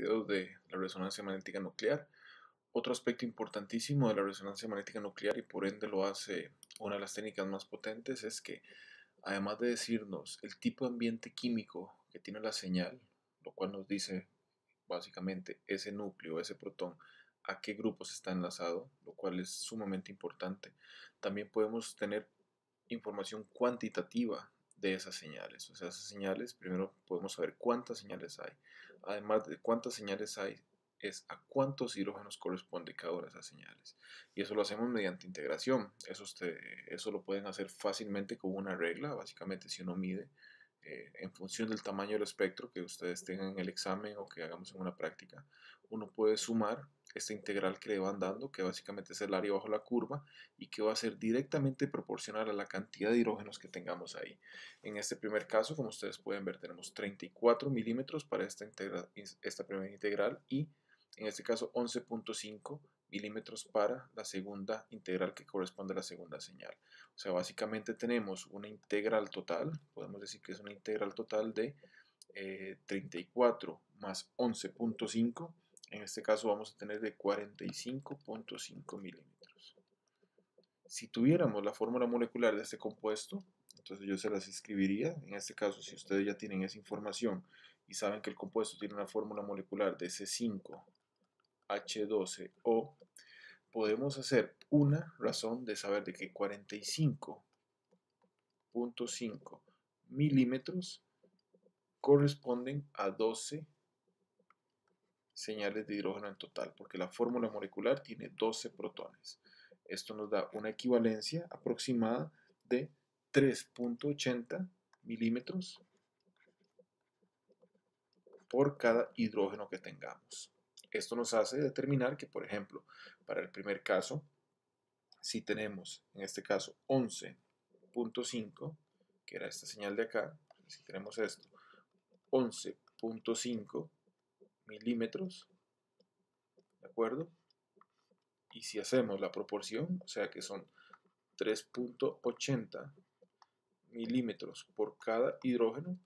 videos de la resonancia magnética nuclear. Otro aspecto importantísimo de la resonancia magnética nuclear, y por ende lo hace una de las técnicas más potentes, es que además de decirnos el tipo de ambiente químico que tiene la señal, lo cual nos dice básicamente ese núcleo, ese protón, a qué grupos está enlazado, lo cual es sumamente importante, también podemos tener información cuantitativa de esas señales. O sea, esas señales, primero podemos saber cuántas señales hay. Además de cuántas señales hay, es a cuántos hidrógenos corresponde cada una de esas señales. Y eso lo hacemos mediante integración. Eso lo pueden hacer fácilmente con una regla. Básicamente, si uno mide en función del tamaño del espectro que ustedes tengan en el examen o que hagamos en una práctica, uno puede sumar esta integral que le van dando, que básicamente es el área bajo la curva, y que va a ser directamente proporcional a la cantidad de hidrógenos que tengamos ahí. En este primer caso, como ustedes pueden ver, tenemos 34 milímetros para esta primera integral, y en este caso 11.5 milímetros para la segunda integral que corresponde a la segunda señal. O sea, básicamente tenemos una integral total, podemos decir que es una integral total de 34 más 11.5. En este caso vamos a tener de 45.5 milímetros. Si tuviéramos la fórmula molecular de este compuesto, entonces yo se las escribiría. En este caso, si ustedes ya tienen esa información y saben que el compuesto tiene una fórmula molecular de C5H12O, podemos hacer una razón de saber de que 45.5 milímetros corresponden a 12 señales de hidrógeno en total, porque la fórmula molecular tiene 12 protones. Esto nos da una equivalencia aproximada de 3.80 milímetros por cada hidrógeno que tengamos. Esto nos hace determinar que, por ejemplo, para el primer caso, si tenemos, en este caso, 11.5, que era esta señal de acá, si tenemos esto, 11.5 milímetros, ¿de acuerdo? Y si hacemos la proporción, o sea que son 3.80 milímetros por cada hidrógeno,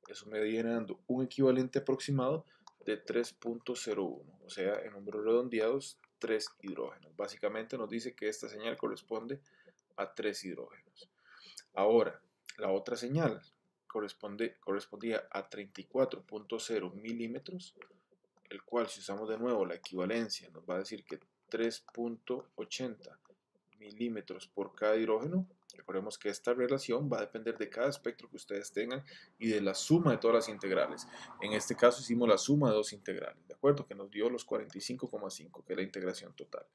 eso me viene dando un equivalente aproximado de 3.01, o sea, en números redondeados, 3 hidrógenos. Básicamente nos dice que esta señal corresponde a 3 hidrógenos. Ahora, la otra señal correspondía a 34.0 milímetros, el cual, si usamos de nuevo la equivalencia, nos va a decir que 3.80 milímetros por cada hidrógeno. Recordemos que esta relación va a depender de cada espectro que ustedes tengan y de la suma de todas las integrales. En este caso hicimos la suma de dos integrales, ¿de acuerdo? Que nos dio los 45,5, que es la integración total.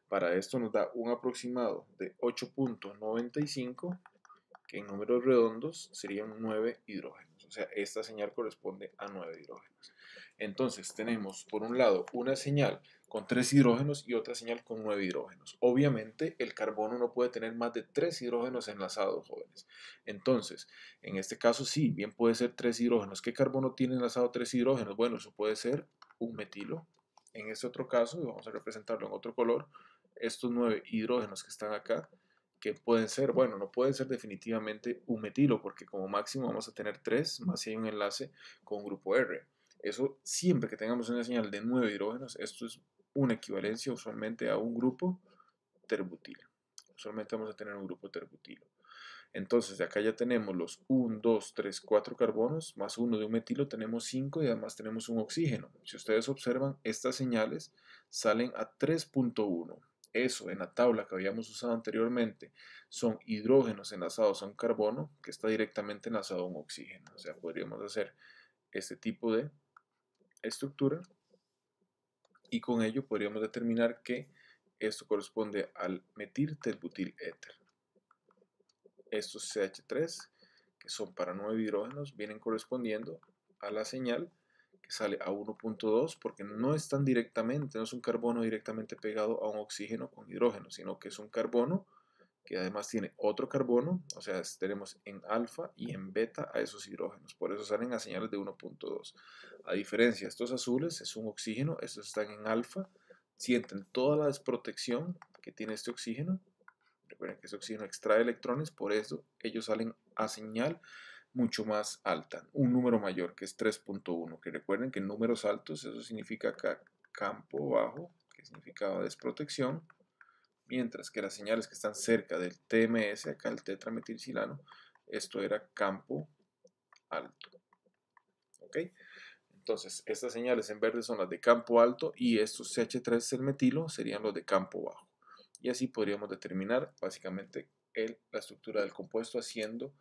Para esto nos da un aproximado de 8.95, que en números redondos serían 9 hidrógenos. O sea, esta señal corresponde a 9 hidrógenos. Entonces tenemos por un lado una señal con 3 hidrógenos y otra señal con 9 hidrógenos. Obviamente el carbono no puede tener más de 3 hidrógenos enlazados, jóvenes. Entonces, en este caso sí, bien puede ser 3 hidrógenos. ¿Qué carbono tiene enlazado 3 hidrógenos? Bueno, eso puede ser un metilo. En este otro caso, y vamos a representarlo en otro color, estos 9 hidrógenos que están acá, que pueden ser, bueno, no pueden ser definitivamente un metilo, porque como máximo vamos a tener 3, más si hay un enlace con un grupo R. Eso, siempre que tengamos una señal de 9 hidrógenos, esto es una equivalencia usualmente a un grupo terbutilo. Usualmente vamos a tener un grupo terbutilo. Entonces, de acá ya tenemos los 1, 2, 3, 4 carbonos, más uno de un metilo, tenemos 5 y además tenemos un oxígeno. Si ustedes observan, estas señales salen a 3.1. Eso en la tabla que habíamos usado anteriormente son hidrógenos enlazados a un carbono que está directamente enlazado a un oxígeno. O sea, podríamos hacer este tipo de estructura y con ello podríamos determinar que esto corresponde al metilterbutil éter. Estos CH3, que son para 9 hidrógenos, vienen correspondiendo a la señal que sale a 1.2 porque no están directamente, no es un carbono directamente pegado a un oxígeno con hidrógeno, sino que es un carbono que además tiene otro carbono, o sea, tenemos en alfa y en beta a esos hidrógenos, por eso salen a señales de 1.2. A diferencia, estos azules es un oxígeno, estos están en alfa, sienten toda la desprotección que tiene este oxígeno. Recuerden que ese oxígeno extrae electrones, por eso ellos salen a señal mucho más alta, un número mayor que es 3.1, que recuerden que en números altos eso significa acá campo bajo, que significaba desprotección, mientras que las señales que están cerca del TMS, acá el tetrametilsilano, esto era campo alto. ¿Ok? Entonces, estas señales en verde son las de campo alto y estos CH3 del metilo serían los de campo bajo. Y así podríamos determinar básicamente la estructura del compuesto haciendo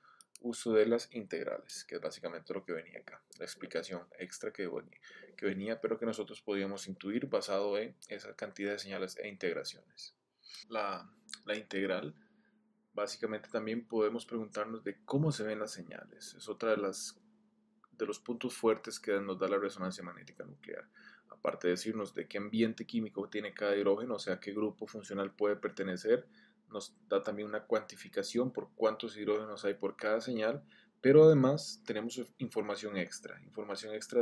uso de las integrales, que es básicamente lo que venía acá, la explicación extra que venía, pero que nosotros podíamos intuir basado en esa cantidad de señales e integraciones. La integral, básicamente también podemos preguntarnos de cómo se ven las señales. Es otra de los puntos fuertes que nos da la resonancia magnética nuclear. Aparte de decirnos de qué ambiente químico tiene cada hidrógeno, o sea, qué grupo funcional puede pertenecer, nos da también una cuantificación por cuántos hidrógenos hay por cada señal, pero además tenemos información extra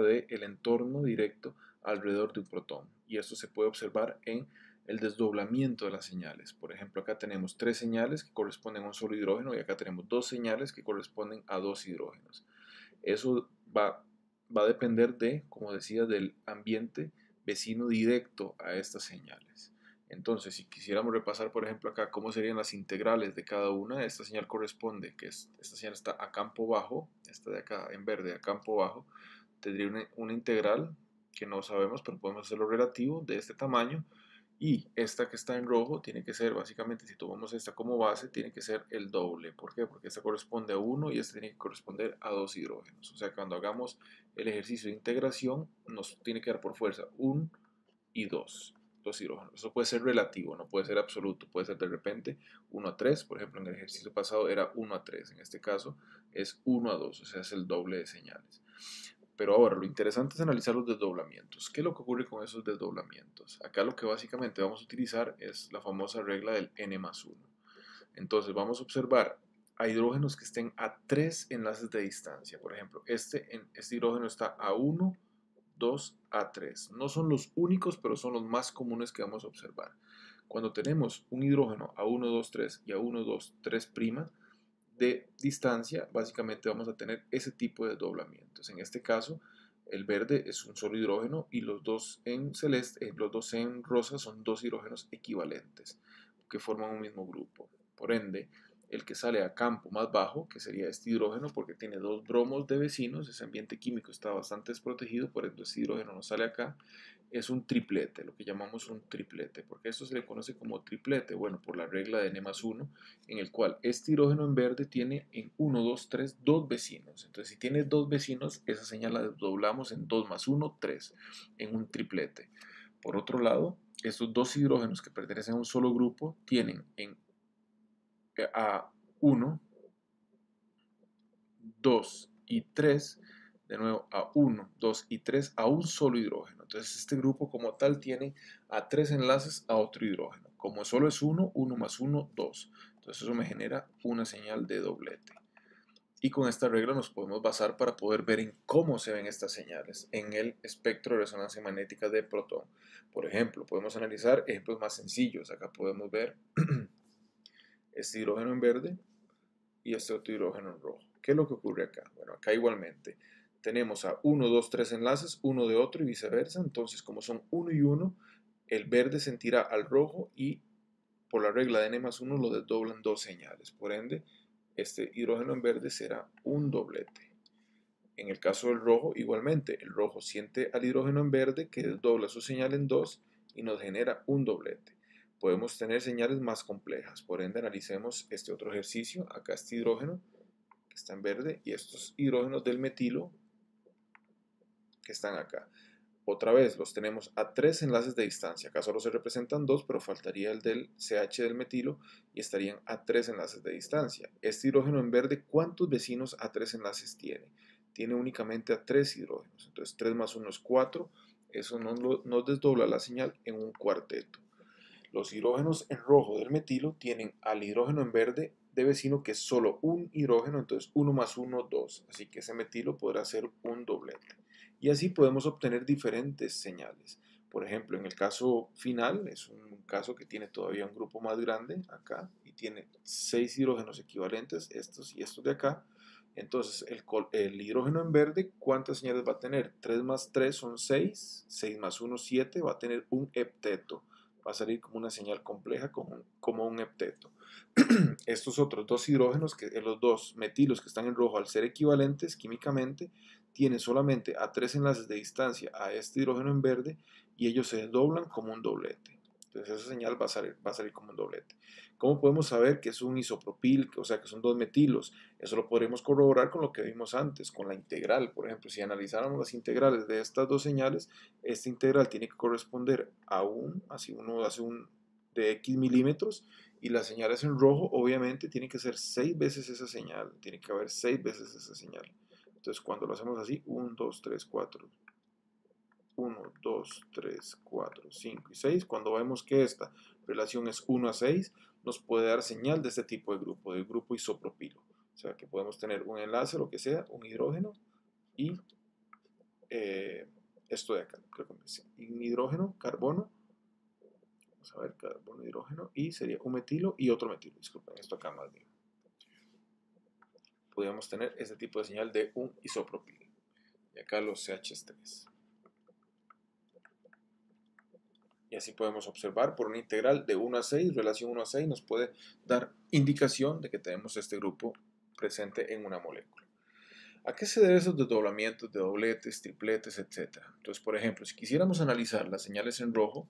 del entorno directo alrededor de un protón. Y esto se puede observar en el desdoblamiento de las señales. Por ejemplo, acá tenemos 3 señales que corresponden a un solo hidrógeno y acá tenemos 2 señales que corresponden a 2 hidrógenos. Eso va a depender de, como decía, del ambiente vecino directo a estas señales. Entonces, si quisiéramos repasar, por ejemplo, acá cómo serían las integrales de cada una, esta señal corresponde, esta señal está a campo bajo, esta de acá en verde a campo bajo, tendría una integral que no sabemos, pero podemos hacerlo relativo de este tamaño. Y esta que está en rojo tiene que ser, básicamente, si tomamos esta como base, tiene que ser el doble. ¿Por qué? Porque esta corresponde a 1 y esta tiene que corresponder a 2 hidrógenos. O sea, cuando hagamos el ejercicio de integración, nos tiene que dar por fuerza 1 y 2 hidrógenos. Eso puede ser relativo, no puede ser absoluto. Puede ser de repente 1 a 3. Por ejemplo, en el ejercicio pasado era 1 a 3. En este caso es 1 a 2, o sea, es el doble de señales. Pero ahora, lo interesante es analizar los desdoblamientos. ¿Qué es lo que ocurre con esos desdoblamientos? Acá lo que básicamente vamos a utilizar es la famosa regla del n+1. Entonces vamos a observar a hidrógenos que estén a 3 enlaces de distancia. Por ejemplo, este hidrógeno está a 1, 2, a 3. No son los únicos, pero son los más comunes que vamos a observar. Cuando tenemos un hidrógeno a 1, 2, 3 y a 1, 2, 3' de distancia, básicamente vamos a tener ese tipo de desdoblamientos. En este caso, el verde es un solo hidrógeno y los dos en celeste, los dos en rosa son dos hidrógenos equivalentes que forman un mismo grupo. Por ende, el que sale a campo más bajo, que sería este hidrógeno, porque tiene 2 bromos de vecinos, ese ambiente químico está bastante desprotegido, por ende este hidrógeno no sale acá, es un triplete, lo que llamamos un triplete. ¿Por qué esto se le conoce como triplete? Bueno, por la regla de n+1, en el cual este hidrógeno en verde tiene en 1, 2, 3, 2 vecinos. Entonces, si tiene 2 vecinos, esa señal la doblamos en 2 más 1, 3, en un triplete. Por otro lado, estos dos hidrógenos que pertenecen a un solo grupo tienen a 1, 2 y 3, de nuevo a 1, 2 y 3 a un solo hidrógeno. Entonces este grupo como tal tiene a 3 enlaces a otro hidrógeno. Como solo es 1, 1 más 1, 2. Entonces eso me genera una señal de doblete. Y con esta regla nos podemos basar para poder ver en cómo se ven estas señales en el espectro de resonancia magnética de protón. Por ejemplo, podemos analizar ejemplos más sencillos. Acá podemos ver este hidrógeno en verde y este otro hidrógeno en rojo. ¿Qué es lo que ocurre acá? Bueno, acá igualmente tenemos a 1, 2, 3 enlaces, uno de otro y viceversa. Entonces, como son 1 y 1, el verde sentirá al rojo y por la regla de n+1 lo desdoblan 2 señales. Por ende, este hidrógeno en verde será un doblete. En el caso del rojo, igualmente, el rojo siente al hidrógeno en verde que desdobla su señal en 2 y nos genera un doblete. Podemos tener señales más complejas, por ende analicemos este otro ejercicio. Acá este hidrógeno que está en verde y estos hidrógenos del metilo que están acá. Otra vez los tenemos a 3 enlaces de distancia. Acá solo se representan 2, pero faltaría el del CH del metilo y estarían a 3 enlaces de distancia. Este hidrógeno en verde, ¿cuántos vecinos a 3 enlaces tiene? Tiene únicamente a 3 hidrógenos. Entonces 3 más 1 es 4. Eso nos desdobla la señal en un cuarteto. Los hidrógenos en rojo del metilo tienen al hidrógeno en verde de vecino que es solo un hidrógeno, entonces 1 más 1, 2. Así que ese metilo podrá ser un doblete. Y así podemos obtener diferentes señales. Por ejemplo, en el caso final, es un caso que tiene todavía un grupo más grande acá y tiene 6 hidrógenos equivalentes, estos y estos de acá. Entonces, el hidrógeno en verde, ¿cuántas señales va a tener? 3 más 3 son 6, 6 más 1, 7, va a tener un hepteto. Va a salir como una señal compleja, como un hepteto. Estos otros dos hidrógenos, los dos metilos que están en rojo, al ser equivalentes químicamente, tienen solamente a 3 enlaces de distancia a este hidrógeno en verde y ellos se desdoblan como un doblete. Entonces esa señal va a salir como un doblete. ¿Cómo podemos saber que es un isopropil, o sea que son dos metilos? Eso lo podremos corroborar con lo que vimos antes, con la integral. Por ejemplo, si analizáramos las integrales de estas dos señales, esta integral tiene que corresponder a así uno hace un de X milímetros, y las señales en rojo obviamente tienen que ser 6 veces esa señal, tiene que haber 6 veces esa señal. Entonces cuando lo hacemos así, 1, 2, 3, 4, 1, 2, 3, 4, 5 y 6, cuando vemos que esta relación es 1 a 6, nos puede dar señal de este tipo de grupo, del grupo isopropilo. O sea que podemos tener un enlace, lo que sea, un hidrógeno y esto de acá, creo que es un hidrógeno, carbono, vamos a ver, carbono, hidrógeno, y sería un metilo y otro metilo, disculpen, esto acá más bien. Podríamos tener este tipo de señal de un isopropilo. Y acá los CH3. Y así podemos observar por una integral de 1 a 6, relación 1 a 6, nos puede dar indicación de que tenemos este grupo presente en una molécula. ¿A qué se deben esos desdoblamientos de dobletes, tripletes, etcétera? Entonces, por ejemplo, si quisiéramos analizar las señales en rojo,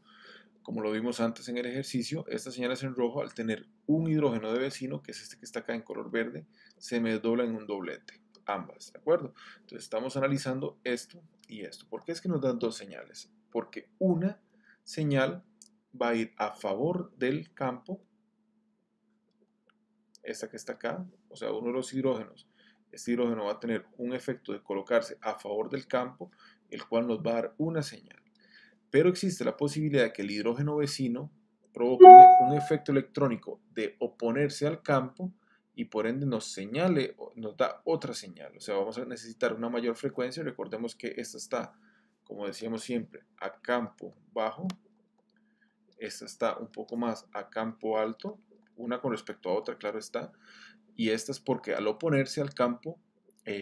como lo vimos antes en el ejercicio, estas señales en rojo, al tener un hidrógeno de vecino, que es este que está acá en color verde, se me desdobla en un doblete, ambas, ¿de acuerdo? Entonces estamos analizando esto y esto. ¿Por qué es que nos dan dos señales? Porque una señal va a ir a favor del campo, esta que está acá, o sea, uno de los hidrógenos. Este hidrógeno va a tener un efecto de colocarse a favor del campo, el cual nos va a dar una señal. Pero existe la posibilidad de que el hidrógeno vecino provoque un efecto electrónico de oponerse al campo y por ende nos da otra señal. O sea, vamos a necesitar una mayor frecuencia. Recordemos que esta está, como decíamos siempre, a campo bajo. Esta está un poco más a campo alto, una con respecto a otra, claro está. Y esta es porque al oponerse al campo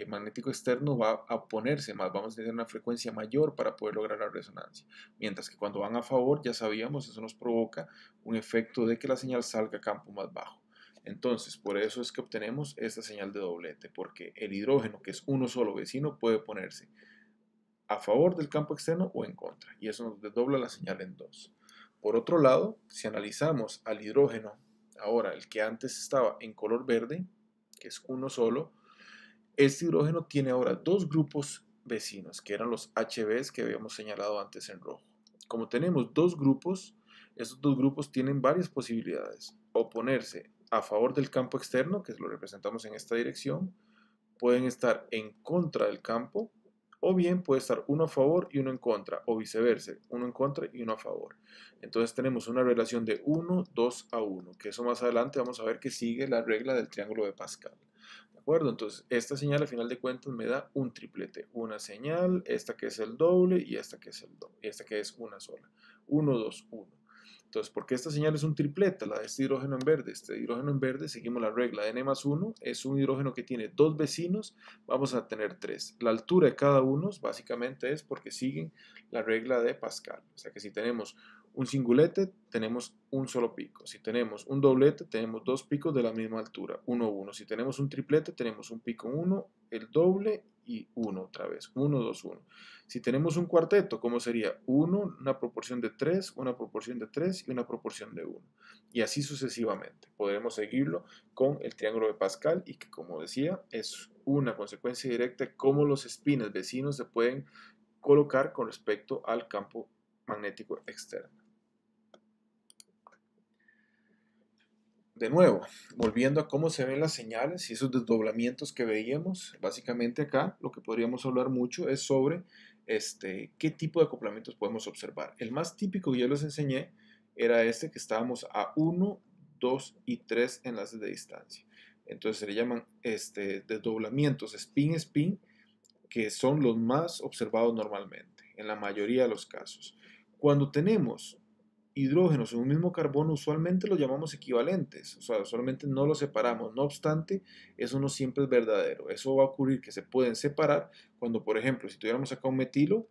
magnético externo va a oponerse más, vamos a tener una frecuencia mayor para poder lograr la resonancia. Mientras que cuando van a favor, ya sabíamos, eso nos provoca un efecto de que la señal salga a campo más bajo. Entonces, por eso es que obtenemos esta señal de doblete, porque el hidrógeno, que es uno solo vecino, puede ponerse a favor del campo externo o en contra, y eso nos desdobla la señal en dos. Por otro lado, si analizamos al hidrógeno, ahora el que antes estaba en color verde, que es uno solo, este hidrógeno tiene ahora dos grupos vecinos, que eran los HBs que habíamos señalado antes en rojo. Como tenemos dos grupos, estos dos grupos tienen varias posibilidades. O ponerse a favor del campo externo, que lo representamos en esta dirección, pueden estar en contra del campo, o bien puede estar uno a favor y uno en contra, o viceversa, uno en contra y uno a favor. Entonces tenemos una relación de 1, 2 a 1, que eso más adelante vamos a ver que sigue la regla del triángulo de Pascal. ¿De acuerdo? Entonces esta señal al final de cuentas me da un triplete, una señal, esta que es el doble y esta que es el doble, y esta que es una sola, 1, 2, 1. Entonces, porque esta señal es un tripleta, la de este hidrógeno en verde. Este hidrógeno en verde, seguimos la regla de n más 1, es un hidrógeno que tiene dos vecinos, vamos a tener tres. La altura de cada uno básicamente es porque siguen la regla de Pascal. O sea que si tenemos un singulete, tenemos un solo pico. Si tenemos un doblete, tenemos dos picos de la misma altura, 1, 1. Si tenemos un triplete, tenemos un pico 1, el doble y 1 otra vez, 1, 2, 1. Si tenemos un cuarteto, ¿cómo sería? 1, una proporción de 3, una proporción de 3 y una proporción de 1. Y así sucesivamente. Podremos seguirlo con el triángulo de Pascal y que, como decía, es una consecuencia directa de cómo los espines vecinos se pueden colocar con respecto al campo magnético externo. De nuevo, volviendo a cómo se ven las señales y esos desdoblamientos que veíamos, básicamente acá lo que podríamos hablar mucho es sobre qué tipo de acoplamientos podemos observar. El más típico que yo les enseñé era este que estábamos a 1, 2 y 3 enlaces de distancia. Entonces se le llaman desdoblamientos spin-spin, que son los más observados normalmente, en la mayoría de los casos. Cuando tenemos hidrógenos en un mismo carbono usualmente los llamamos equivalentes, o sea, usualmente no los separamos. No obstante, eso no siempre es verdadero. Eso va a ocurrir que se pueden separar cuando, por ejemplo, si tuviéramos acá un metilo,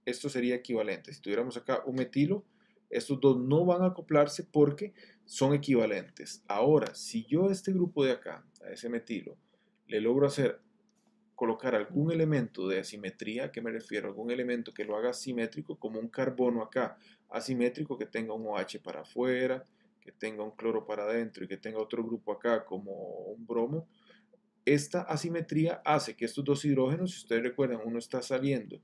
esto sería equivalente. Si tuviéramos acá un metilo, estos dos no van a acoplarse porque son equivalentes. Ahora, si yo a este grupo de acá, a ese metilo, le logro colocar algún elemento de asimetría, ¿a qué me refiero? Algún elemento que lo haga simétrico, como un carbono acá, asimétrico, que tenga un OH para afuera, que tenga un cloro para adentro y que tenga otro grupo acá como un bromo. Esta asimetría hace que estos dos hidrógenos, si ustedes recuerdan, uno está saliendo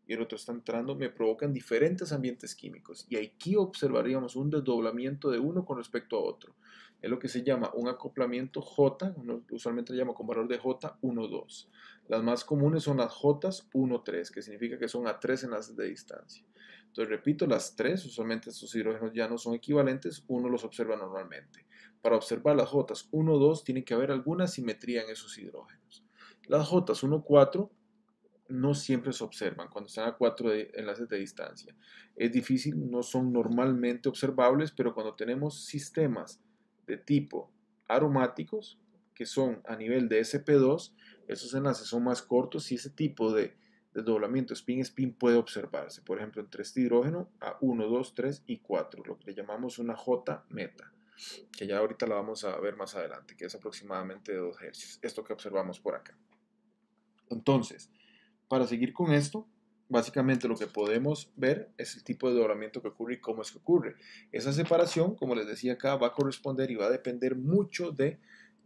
y el otro está entrando, me provocan diferentes ambientes químicos. Y aquí observaríamos un desdoblamiento de uno con respecto a otro. Es lo que se llama un acoplamiento J, uno usualmente le llama con valor de J 1,2. Las más comunes son las J 1,3, que significa que son a 3 enlaces de distancia. Entonces, repito, las tres, usualmente estos hidrógenos ya no son equivalentes, uno los observa normalmente. Para observar las J 1,2 tiene que haber alguna simetría en esos hidrógenos. Las J 1,4 no siempre se observan cuando están a 4 enlaces de distancia. Es difícil, no son normalmente observables, pero cuando tenemos sistemas de tipo aromáticos, que son a nivel de sp2, esos enlaces son más cortos y ese tipo de desdoblamiento spin-spin puede observarse. Por ejemplo, entre este hidrógeno a 1, 2, 3 y 4, lo que le llamamos una J meta, que ya ahorita la vamos a ver más adelante, que es aproximadamente de 2 hercios. Esto que observamos por acá. Entonces, para seguir con esto, básicamente lo que podemos ver es el tipo de doblamiento que ocurre y cómo es que ocurre. Esa separación, como les decía acá, va a corresponder y va a depender mucho de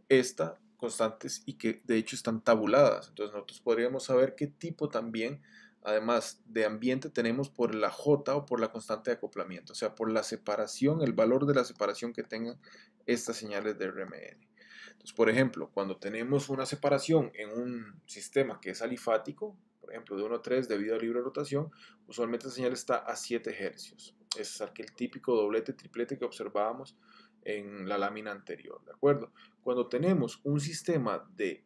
estas constantes y que de hecho están tabuladas. Entonces nosotros podríamos saber qué tipo también, además de ambiente, tenemos por la J o por la constante de acoplamiento, o sea, por la separación, el valor de la separación que tengan estas señales de RMN. Entonces, por ejemplo, cuando tenemos una separación en un sistema que es alifático, por ejemplo, de 1 a 3 debido a libre rotación, usualmente la señal está a 7 hercios. Es aquel típico doblete, triplete que observábamos en la lámina anterior, ¿de acuerdo? Cuando tenemos un sistema de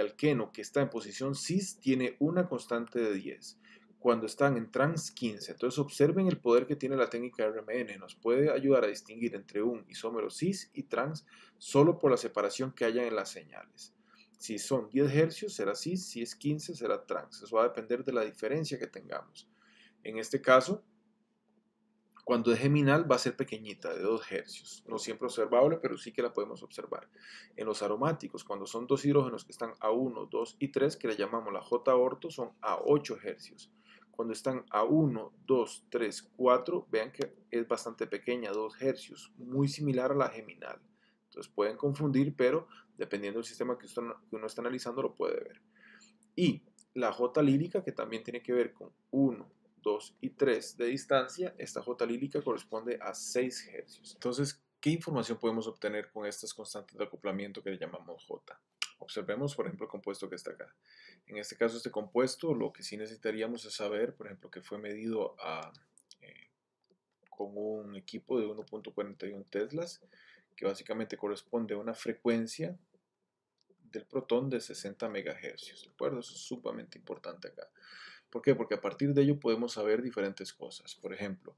alqueno que está en posición cis, tiene una constante de 10. Cuando están en trans, 15. Entonces observen el poder que tiene la técnica RMN. Nos puede ayudar a distinguir entre un isómero cis y trans solo por la separación que haya en las señales. Si son 10 hercios será cis, si es 15 será trans. Eso va a depender de la diferencia que tengamos. En este caso, cuando es geminal va a ser pequeñita, de 2 hercios. No siempre observable, pero sí que la podemos observar. En los aromáticos, cuando son dos hidrógenos que están a 1, 2 y 3, que le llamamos la J-orto, son a 8 hercios. Cuando están a 1, 2, 3, 4, vean que es bastante pequeña, 2 hercios, muy similar a la geminal. Entonces pueden confundir, pero dependiendo del sistema que uno está analizando lo puede ver. Y la J lírica, que también tiene que ver con 1, 2 y 3 de distancia, esta J lírica corresponde a 6 hercios. Entonces, ¿qué información podemos obtener con estas constantes de acoplamiento que le llamamos J? Observemos, por ejemplo, el compuesto que está acá. En este caso, este compuesto, lo que sí necesitaríamos es saber, por ejemplo, que fue medido con un equipo de 1.41 teslas, que básicamente corresponde a una frecuencia del protón de 60 MHz, ¿de acuerdo? Eso es sumamente importante acá. ¿Por qué? Porque a partir de ello podemos saber diferentes cosas. Por ejemplo,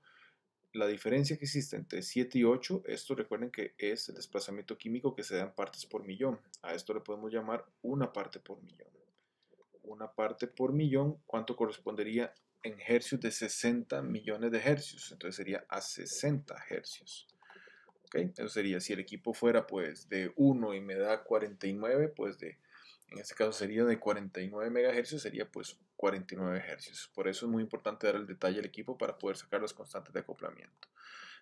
la diferencia que existe entre 7 y 8, esto recuerden que es el desplazamiento químico que se da en partes por millón. A esto le podemos llamar una parte por millón. Una parte por millón, ¿cuánto correspondería en hercios de 60 millones de hercios? Entonces sería a 60 hercios. ¿Okay? Eso sería, si el equipo fuera pues de 1 y me da 49, pues en este caso sería de 49 MHz, sería pues 49 Hz. Por eso es muy importante dar el detalle al equipo para poder sacar las constantes de acoplamiento.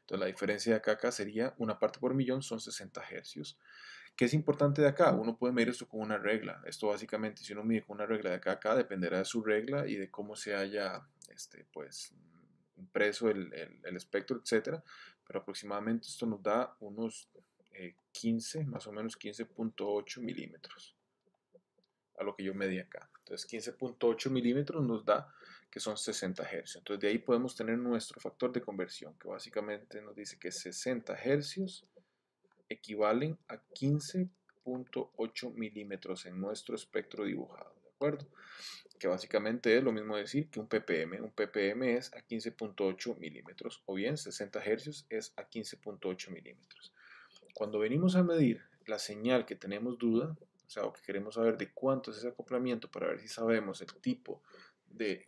Entonces la diferencia de acá sería una parte por millón, son 60 Hz. ¿Qué es importante de acá? Uno puede medir esto con una regla. Esto básicamente, si uno mide con una regla de acá a acá, dependerá de su regla y de cómo se haya pues, impreso el espectro, etcétera. Pero aproximadamente esto nos da unos 15, más o menos 15.8 milímetros a lo que yo medí acá. Entonces 15.8 milímetros nos da que son 60 hercios. Entonces de ahí podemos tener nuestro factor de conversión, que básicamente nos dice que 60 hercios equivalen a 15.8 milímetros en nuestro espectro dibujado, ¿de acuerdo? que básicamente es lo mismo decir que un ppm. Un ppm es a 15.8 milímetros, o bien 60 hercios es a 15.8 milímetros. Cuando venimos a medir la señal que tenemos duda, o sea, o que queremos saber de cuánto es ese acoplamiento para ver si sabemos el tipo de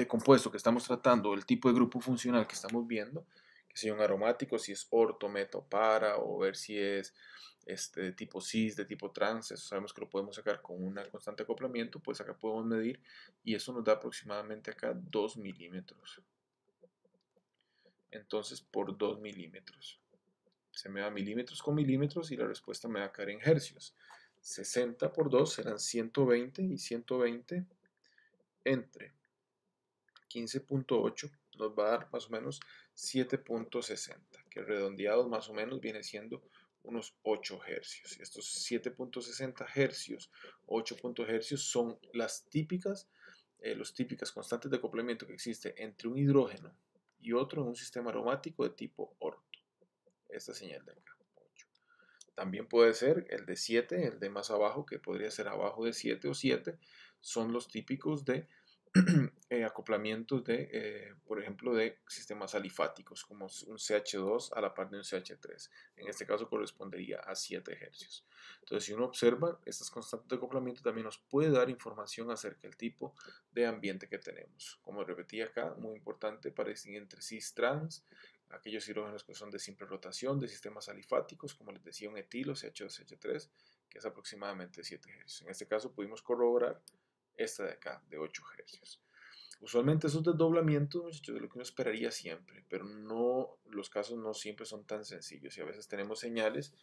compuesto que estamos tratando, el tipo de grupo funcional que estamos viendo, que sea un aromático, si es orto, meta, para, o ver si es de tipo cis, de tipo trans, eso sabemos que lo podemos sacar con una constante de acoplamiento, pues acá podemos medir y eso nos da aproximadamente acá 2 milímetros. Entonces por 2 milímetros. Se me da milímetros con milímetros y la respuesta me va a caer en hercios. 60 por 2 serán 120 y 120 entre 15.8 nos va a dar más o menos 7.60, que redondeados más o menos viene siendo unos 8 hercios. Estos 7.60 hercios, 8 hercios son las típicas, los típicas constantes de acoplamiento que existe entre un hidrógeno y otro en un sistema aromático de tipo orto. Esta señal de acá, 8. También puede ser el de 7, el de más abajo, que podría ser abajo de 7 o 7, son los típicos de acoplamientos de, por ejemplo, de sistemas alifáticos, como un CH2 a la par de un CH3. En este caso correspondería a 7 hercios. Entonces, si uno observa, estas constantes de acoplamiento también nos puede dar información acerca del tipo de ambiente que tenemos. Como repetí acá, muy importante para distinguir entre cis-trans, aquellos hidrógenos que son de simple rotación, de sistemas alifáticos, como les decía, un etilo, CH2, CH3, que es aproximadamente 7 hercios. En este caso pudimos corroborar esta de acá, de 8 hercios. Usualmente esos desdoblamientos, muchachos, de lo que uno esperaría siempre, pero no, los casos no siempre son tan sencillos y a veces tenemos señales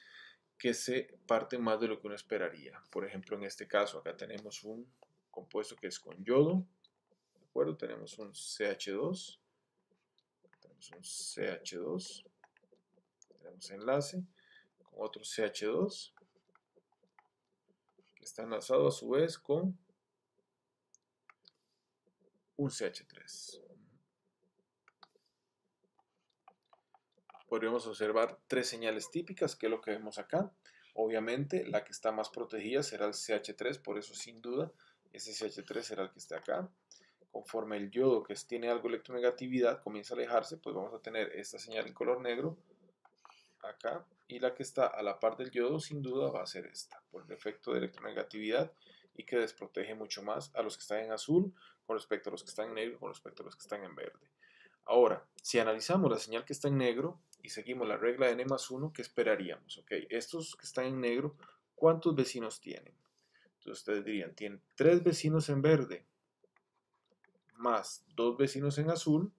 que se parten más de lo que uno esperaría. Por ejemplo, en este caso, acá tenemos un compuesto que es con yodo, ¿de acuerdo? Tenemos un CH2, tenemos enlace con otro CH2, que está enlazado a su vez con un CH3. Podríamos observar 3 señales típicas, que es lo que vemos acá. Obviamente, la que está más protegida será el CH3, por eso sin duda, ese CH3 será el que está acá. Conforme el yodo, que tiene algo de electronegatividad, comienza a alejarse, pues vamos a tener esta señal en color negro acá, y la que está a la par del yodo, sin duda, va a ser esta, por el efecto de electronegatividad y que desprotege mucho más a los que están en azul con respecto a los que están en negro, con respecto a los que están en verde. Ahora, si analizamos la señal que está en negro y seguimos la regla de n+1, ¿qué esperaríamos? Ok, estos que están en negro, ¿cuántos vecinos tienen? Entonces ustedes dirían, tienen 3 vecinos en verde más 2 vecinos en azul,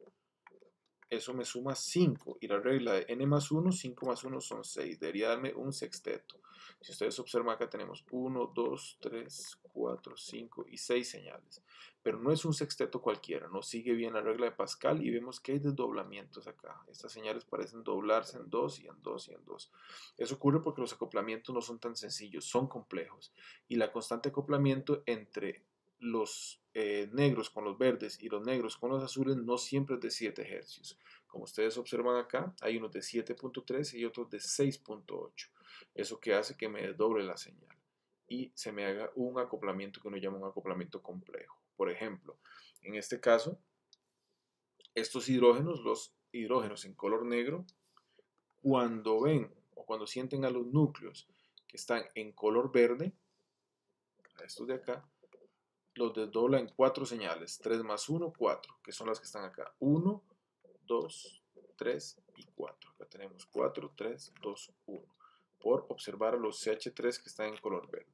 eso me suma 5. Y la regla de n+1, 5 más 1 son 6. Debería darme un sexteto. Si ustedes observan acá tenemos 1, 2, 3, 4, 5 y 6 señales. Pero no es un sexteto cualquiera, no sigue bien la regla de Pascal y vemos que hay desdoblamientos acá. Estas señales parecen doblarse en 2 y en 2 y en 2. Eso ocurre porque los acoplamientos no son tan sencillos, son complejos. Y la constante de acoplamiento entre los negros con los verdes y los negros con los azules no siempre es de 7 hercios. Como ustedes observan acá, hay unos de 7.3 y otros de 6.8. Eso que hace que me desdoble la señal y se me haga un acoplamiento que uno llama un acoplamiento complejo. Por ejemplo, en este caso, estos hidrógenos, los hidrógenos en color negro, cuando ven o cuando sienten a los núcleos que están en color verde, a estos de acá, los desdobla en 4 señales, 3 más 1, 4, que son las que están acá. 1, 2, 3 y 4. Acá tenemos 4, 3, 2, 1. Por observar a los CH3 que están en color verde.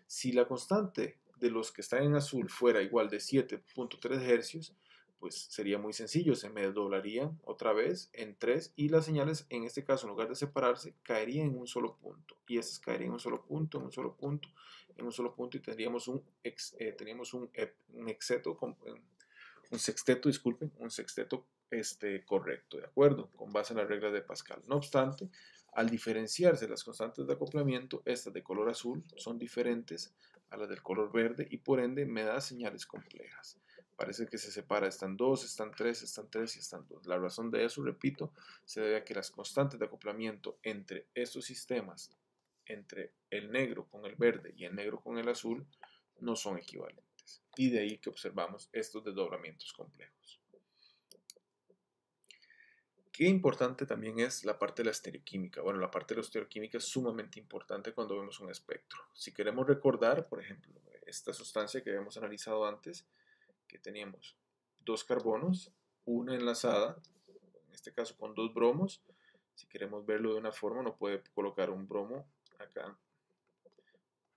Si la constante de los que están en azul fuera igual de 7.3 hercios, pues sería muy sencillo, se me desdoblarían otra vez en 3 y las señales en este caso en lugar de separarse caerían en un solo punto y estas caerían en un solo punto, en un solo punto, en un solo punto y tendríamos un sexteto, disculpen, un sexteto correcto, ¿de acuerdo? Con base en las reglas de Pascal. No obstante, al diferenciarse las constantes de acoplamiento, estas de color azul son diferentes a las del color verde y por ende me da señales complejas. Parece que se separa, están 2, están 3, están 3 y están 2. La razón de eso, repito, se debe a que las constantes de acoplamiento entre estos sistemas, entre el negro con el verde y el negro con el azul, no son equivalentes. diferentes. Y de ahí que observamos estos desdoblamientos complejos. Qué importante también es la parte de la estereoquímica. Bueno, la parte de la estereoquímica es sumamente importante cuando vemos un espectro. Si queremos recordar, por ejemplo, esta sustancia que habíamos analizado antes, que teníamos dos carbonos, una enlazada, en este caso con dos bromos. Si queremos verlo de una forma, uno puede colocar un bromo acá,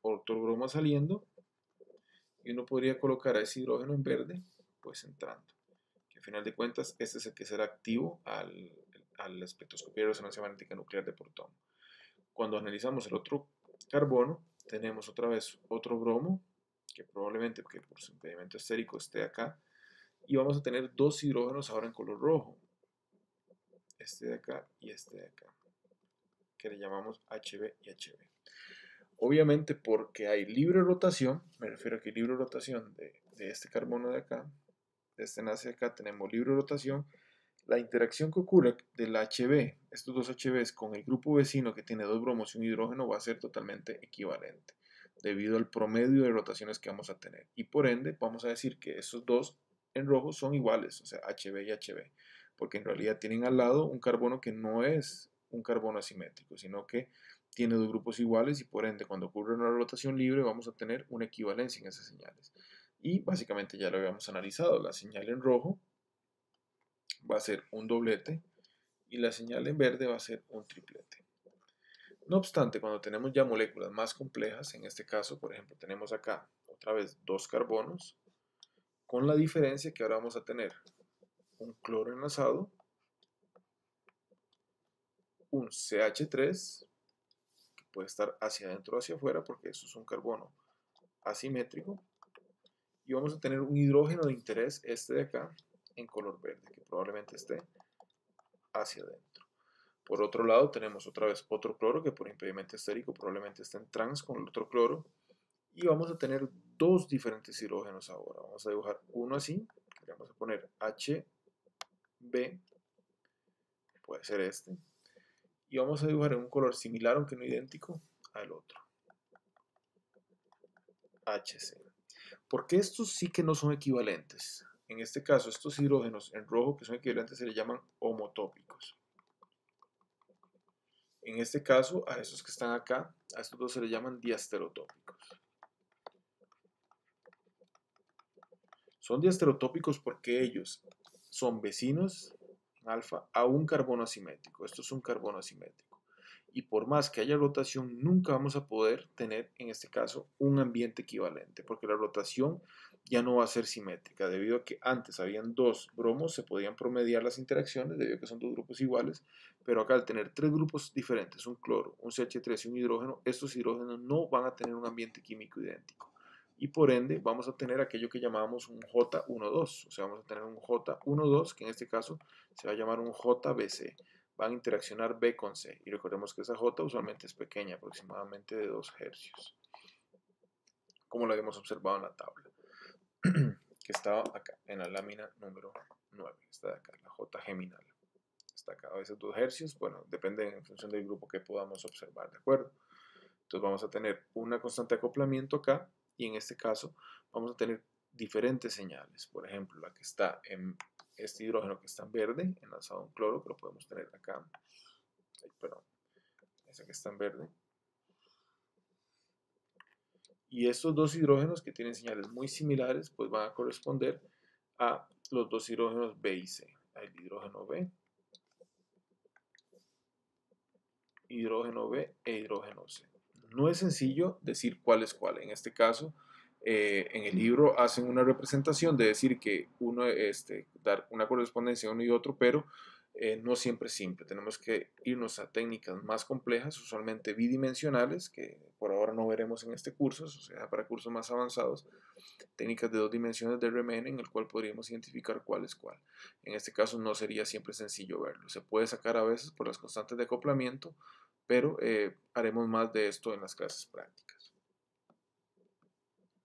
otro bromo saliendo, y uno podría colocar a ese hidrógeno en verde, pues entrando. Que al final de cuentas, este es el que será activo a la espectroscopía de resonancia magnética nuclear de protón. Cuando analizamos el otro carbono, tenemos otra vez otro bromo, que probablemente porque por su impedimento estérico esté acá, y vamos a tener dos hidrógenos ahora en color rojo, este de acá y este de acá, que le llamamos HB y HB. Obviamente porque hay libre rotación, me refiero a que libre rotación de este carbono de acá, de este enlace de acá, tenemos libre rotación. La interacción que ocurre del HB, estos dos HBs con el grupo vecino que tiene dos bromos y un hidrógeno va a ser totalmente equivalente debido al promedio de rotaciones que vamos a tener. Y por ende vamos a decir que esos dos en rojo son iguales, o sea, HB y HB, porque en realidad tienen al lado un carbono que no es un carbono asimétrico, sino que tiene dos grupos iguales y por ende cuando ocurre una rotación libre vamos a tener una equivalencia en esas señales. Y básicamente ya lo habíamos analizado, la señal en rojo va a ser un doblete y la señal en verde va a ser un triplete. No obstante, cuando tenemos ya moléculas más complejas, en este caso, por ejemplo, tenemos acá otra vez dos carbonos, con la diferencia que ahora vamos a tener un cloro enlazado, un CH3, que puede estar hacia adentro o hacia afuera, porque eso es un carbono asimétrico, y vamos a tener un hidrógeno de interés, este de acá, en color verde, que probablemente esté hacia adentro. Por otro lado, tenemos otra vez otro cloro que por impedimento estérico probablemente esté en trans con el otro cloro. Y vamos a tener dos diferentes hidrógenos ahora. Vamos a dibujar uno así. Le vamos a poner HB, puede ser este. Y vamos a dibujar en un color similar, aunque no idéntico, al otro. HC. Porque estos sí que no son equivalentes. En este caso, estos hidrógenos en rojo que son equivalentes se le llaman homotópicos. En este caso, a esos que están acá, a estos dos se les llaman diastereotópicos. Son diastereotópicos porque ellos son vecinos en alfa a un carbono asimétrico. Esto es un carbono asimétrico. Y por más que haya rotación, nunca vamos a poder tener, en este caso, un ambiente equivalente, porque la rotación ya no va a ser simétrica, debido a que antes habían dos bromos, se podían promediar las interacciones, debido a que son dos grupos iguales, pero acá al tener tres grupos diferentes, un cloro, un CH3 y un hidrógeno, estos hidrógenos no van a tener un ambiente químico idéntico. Y por ende vamos a tener aquello que llamamos un J12, o sea, vamos a tener un J12, que en este caso se va a llamar un JBC. Van a interaccionar B con C. Y recordemos que esa J usualmente es pequeña, aproximadamente de 2 hercios. Como lo habíamos observado en la tabla. Que estaba acá, en la lámina número 9. Está de acá, la J geminal. Está acá, a veces 2 hercios. Bueno, depende en función del grupo que podamos observar, ¿de acuerdo? Entonces vamos a tener una constante de acoplamiento acá. Y en este caso vamos a tener diferentes señales. Por ejemplo, la que está en este hidrógeno que está en verde, enlazado a un cloro, que lo podemos tener acá. Ay, perdón, esa que está en verde. Y estos dos hidrógenos que tienen señales muy similares, pues van a corresponder a los dos hidrógenos B y C. El hidrógeno B, hidrógeno B e hidrógeno C. No es sencillo decir cuál es cuál. En este caso, en el libro hacen una representación de decir que uno, dar una correspondencia a uno y otro, pero no siempre es simple. Tenemos que irnos a técnicas más complejas, usualmente bidimensionales, que por ahora no veremos en este curso, o sea, para cursos más avanzados, técnicas de 2 dimensiones de Riemann en el cual podríamos identificar cuál es cuál. En este caso no sería siempre sencillo verlo. Se puede sacar a veces por las constantes de acoplamiento, pero haremos más de esto en las clases prácticas.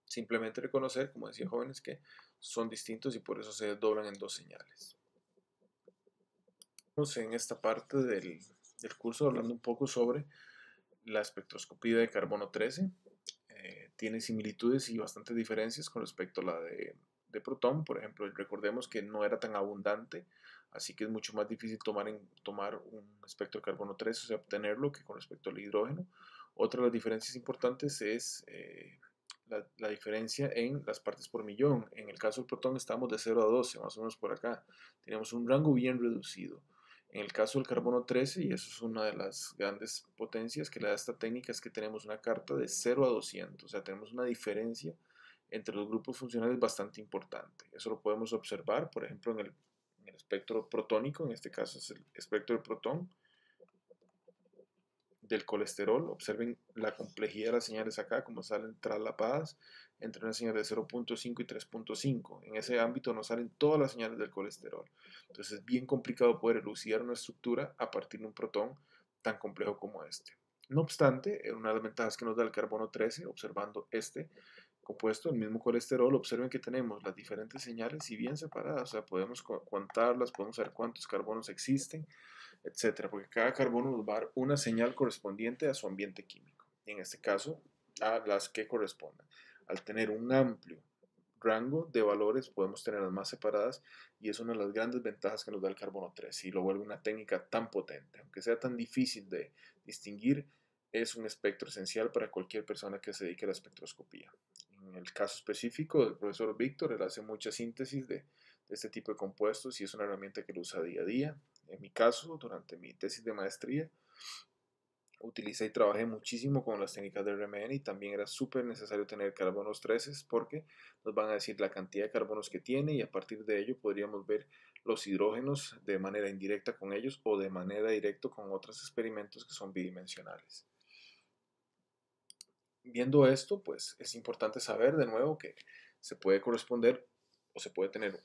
Simplemente reconocer, como decía jóvenes, que son distintos y por eso se desdoblan en dos señales. Estamos en esta parte del curso hablando un poco sobre la espectroscopía de carbono 13. tiene similitudes y bastantes diferencias con respecto a la de protón. Por ejemplo, recordemos que no era tan abundante, así que es mucho más difícil tomar un espectro de carbono 13, o sea, obtenerlo, que con respecto al hidrógeno. Otra de las diferencias importantes es la diferencia en las partes por millón. En el caso del protón estamos de 0 a 12, más o menos por acá. Tenemos un rango bien reducido. En el caso del carbono 13, y eso es una de las grandes potencias que le da esta técnica, es que tenemos una carta de 0 a 200, o sea, tenemos una diferencia entre los grupos funcionales bastante importante. Eso lo podemos observar, por ejemplo, en el espectro protónico, en este caso es el espectro del protón, del colesterol. Observen la complejidad de las señales acá, como salen traslapadas entre una señal de 0.5 y 3.5. En ese ámbito nos salen todas las señales del colesterol. Entonces es bien complicado poder elucidar una estructura a partir de un protón tan complejo como este. No obstante, una de las ventajas que nos da el carbono 13, observando este compuesto, el mismo colesterol, observen que tenemos las diferentes señales y bien separadas, o sea, podemos contarlas, podemos saber cuántos carbonos existen, etcétera, porque cada carbono nos va a dar una señal correspondiente a su ambiente químico, y en este caso a las que correspondan. Al tener un amplio rango de valores podemos tenerlas más separadas y es una de las grandes ventajas que nos da el carbono 13 y lo vuelve una técnica tan potente. Aunque sea tan difícil de distinguir, es un espectro esencial para cualquier persona que se dedique a la espectroscopía. En el caso específico del profesor Víctor, él hace mucha síntesis de este tipo de compuestos y es una herramienta que lo usa día a día. En mi caso, durante mi tesis de maestría, utilicé y trabajé muchísimo con las técnicas de RMN y también era súper necesario tener carbonos 13 porque nos van a decir la cantidad de carbonos que tiene y a partir de ello podríamos ver los hidrógenos de manera indirecta con ellos o de manera directa con otros experimentos que son bidimensionales. Viendo esto, pues es importante saber de nuevo que se puede corresponder o se puede tener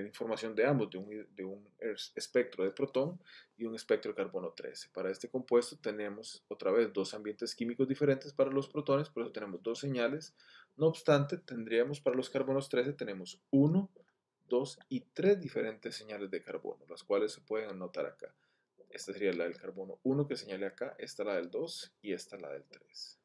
información de ambos, de un espectro de protón y un espectro de carbono 13. Para este compuesto tenemos otra vez dos ambientes químicos diferentes para los protones, por eso tenemos dos señales. No obstante, tendríamos para los carbonos 13, tenemos 1, 2 y 3 diferentes señales de carbono, las cuales se pueden anotar acá. Esta sería la del carbono 1 que señalé acá, esta la del 2 y esta la del 3.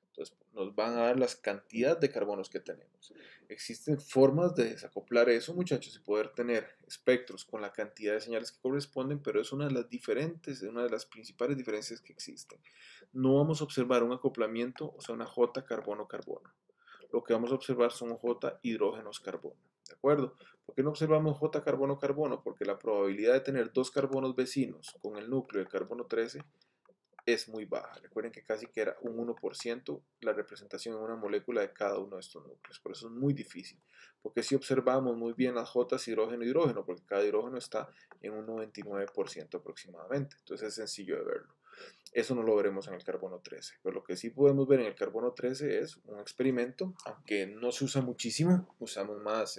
Entonces nos van a dar las cantidades de carbonos que tenemos. Existen formas de desacoplar eso, muchachos, y poder tener espectros con la cantidad de señales que corresponden, pero es una de las principales diferencias que existen. No vamos a observar un acoplamiento, o sea, una J carbono-carbono. Lo que vamos a observar son J hidrógenos carbono. ¿De acuerdo? ¿Por qué no observamos J carbono-carbono? Porque la probabilidad de tener dos carbonos vecinos con el núcleo de carbono 13 es muy baja. Recuerden que casi que era un 1% la representación en una molécula de cada uno de estos núcleos. Por eso es muy difícil. Porque si observamos muy bien las J hidrógeno-hidrógeno, porque cada hidrógeno está en un 99% aproximadamente. Entonces es sencillo de verlo. Eso no lo veremos en el carbono 13. Pero lo que sí podemos ver en el carbono 13 es un experimento, aunque no se usa muchísimo, usamos más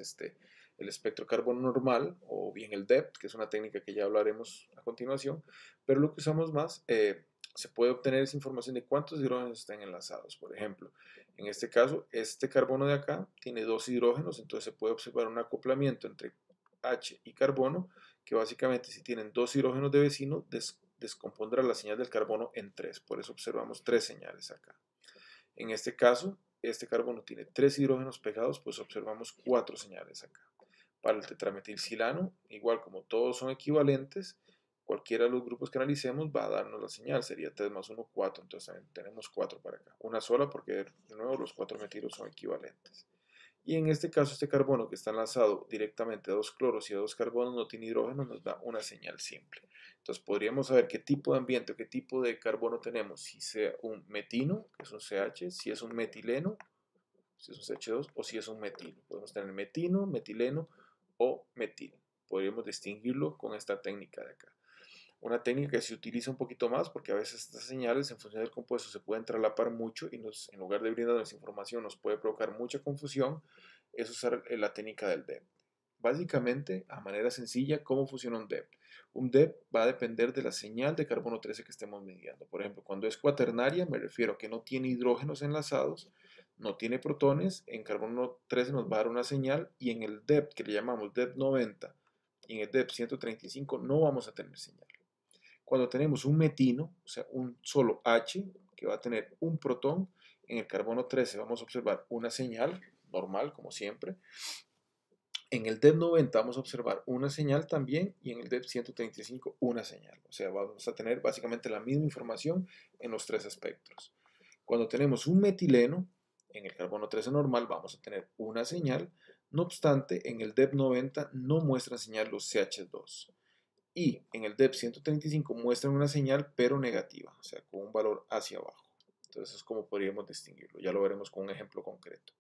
el espectro carbono normal o bien el DEPT, que es una técnica que ya hablaremos a continuación, pero lo que usamos más, se puede obtener esa información de cuántos hidrógenos están enlazados. Por ejemplo, en este caso, este carbono de acá tiene dos hidrógenos, entonces se puede observar un acoplamiento entre H y carbono, que básicamente si tienen dos hidrógenos de vecino, descompondrá la señal del carbono en tres. Por eso observamos tres señales acá. En este caso, este carbono tiene tres hidrógenos pegados, pues observamos cuatro señales acá. Para el tetrametilsilano, igual como todos son equivalentes, cualquiera de los grupos que analicemos va a darnos la señal, sería 3 más 1, 4, entonces también tenemos 4 para acá. Una sola porque de nuevo los 4 metilos son equivalentes. Y en este caso este carbono que está enlazado directamente a dos cloros y a dos carbonos no tiene hidrógeno, nos da una señal simple. Entonces podríamos saber qué tipo de ambiente o qué tipo de carbono tenemos, si sea un metino, que es un CH, si es un metileno, si es un CH2 o si es un metilo. Podemos tener metino, metileno o metil. Podríamos distinguirlo con esta técnica de acá. Una técnica que se utiliza un poquito más porque a veces estas señales en función del compuesto se pueden traslapar mucho y en lugar de brindarnos información nos puede provocar mucha confusión, es usar la técnica del DEPT. Básicamente, a manera sencilla, ¿cómo funciona un DEPT? Un DEPT va a depender de la señal de carbono 13 que estemos midiendo. Por ejemplo, cuando es cuaternaria, me refiero a que no tiene hidrógenos enlazados, no tiene protones, en carbono 13 nos va a dar una señal y en el DEPT, que le llamamos DEPT 90, y en el DEPT 135 no vamos a tener señal. Cuando tenemos un metino, o sea, un solo H, que va a tener un protón, En el carbono 13 vamos a observar una señal normal, como siempre. En el DEP 90 vamos a observar una señal también y en el DEP 135 una señal. O sea, vamos a tener básicamente la misma información en los tres espectros. Cuando tenemos un metileno, en el carbono 13 normal vamos a tener una señal. No obstante, en el DEP 90 no muestran señal los CH2. Y en el DEP 135 muestran una señal pero negativa, o sea, con un valor hacia abajo. Entonces es como podríamos distinguirlo. Ya lo veremos con un ejemplo concreto.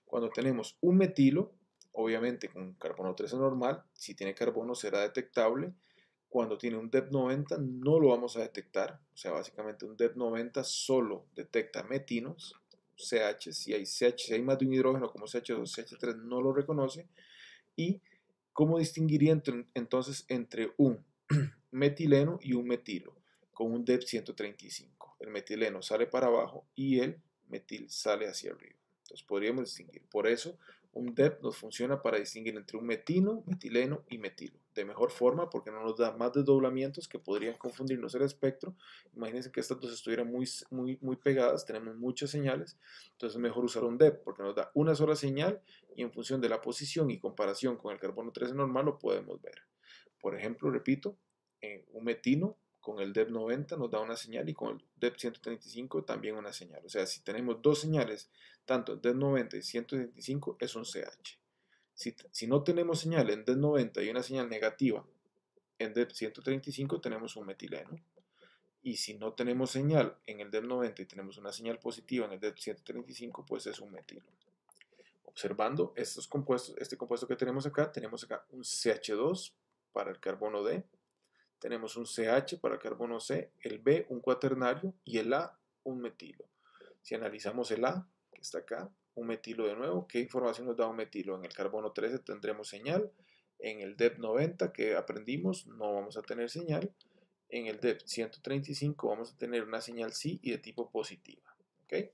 Cuando tenemos un metilo, obviamente con carbono 13 normal, si tiene carbono será detectable. Cuando tiene un DEP 90 no lo vamos a detectar. O sea, básicamente un DEP 90 solo detecta metinos, CH, si hay más de un hidrógeno como CH2, CH3 no lo reconoce. ¿Y cómo distinguiría entonces entre un metileno y un metilo? Con un DEP 135. El metileno sale para abajo y el metil sale hacia arriba. Entonces podríamos distinguir. Por eso un DEP nos funciona para distinguir entre un metino, metileno y metilo. De mejor forma porque no nos da más desdoblamientos que podrían confundirnos el espectro. Imagínense que estas dos estuvieran muy pegadas, tenemos muchas señales. Entonces es mejor usar un DEP porque nos da una sola señal y en función de la posición y comparación con el carbono 13 normal lo podemos ver. Por ejemplo, repito, un metino con el DEP 90 nos da una señal y con el DEP 135 también una señal. O sea, si tenemos dos señales, tanto en DEP 90 y 135, es un CH. Si no tenemos señal en DEP 90 y una señal negativa en DEP 135, tenemos un metileno. Y si no tenemos señal en el DEP 90 y tenemos una señal positiva en el DEP 135, pues es un metilo. Observando estos compuestos, este compuesto que tenemos acá un CH2 para el carbono D, tenemos un CH para el carbono C, el B un cuaternario y el A un metilo. Si analizamos el A, que está acá, un metilo de nuevo, ¿qué información nos da un metilo? En el carbono 13 tendremos señal, en el DEP 90 que aprendimos no vamos a tener señal, en el DEP 135 vamos a tener una señal sí y de tipo positiva. ¿Okay?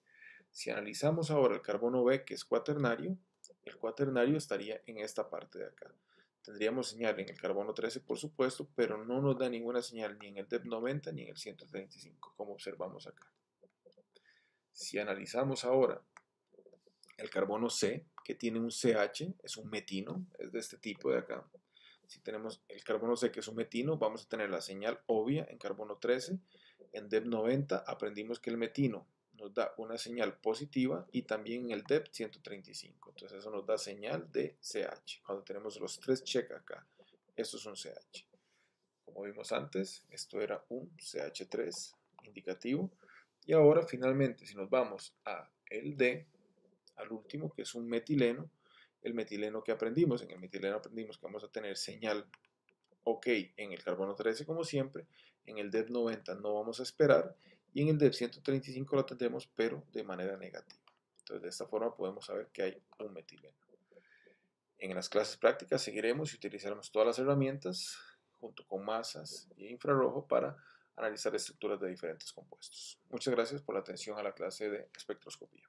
Si analizamos ahora el carbono B, que es cuaternario, el cuaternario estaría en esta parte de acá. Tendríamos señal en el carbono 13, por supuesto, pero no nos da ninguna señal ni en el DEP 90 ni en el 135, como observamos acá. Si analizamos ahora el carbono C, que tiene un CH, es un metino, es de este tipo de acá. Si tenemos el carbono C, que es un metino, vamos a tener la señal obvia en carbono 13. En DEP 90 aprendimos que el metino nos da una señal positiva y también en el DEP 135. Entonces eso nos da señal de CH. Cuando tenemos los tres check acá, esto es un CH. Como vimos antes, esto era un CH3 indicativo. Y ahora finalmente, si nos vamos a el D, al último, que es un metileno, el metileno que aprendimos, en el metileno aprendimos que vamos a tener señal OK en el carbono 13 como siempre, en el DEP 90 no vamos a esperar y en el DEP 135 lo tendremos pero de manera negativa. Entonces de esta forma podemos saber que hay un metileno. En las clases prácticas seguiremos y utilizaremos todas las herramientas junto con masas e infrarrojo para analizar estructuras de diferentes compuestos. Muchas gracias por la atención a la clase de espectroscopía.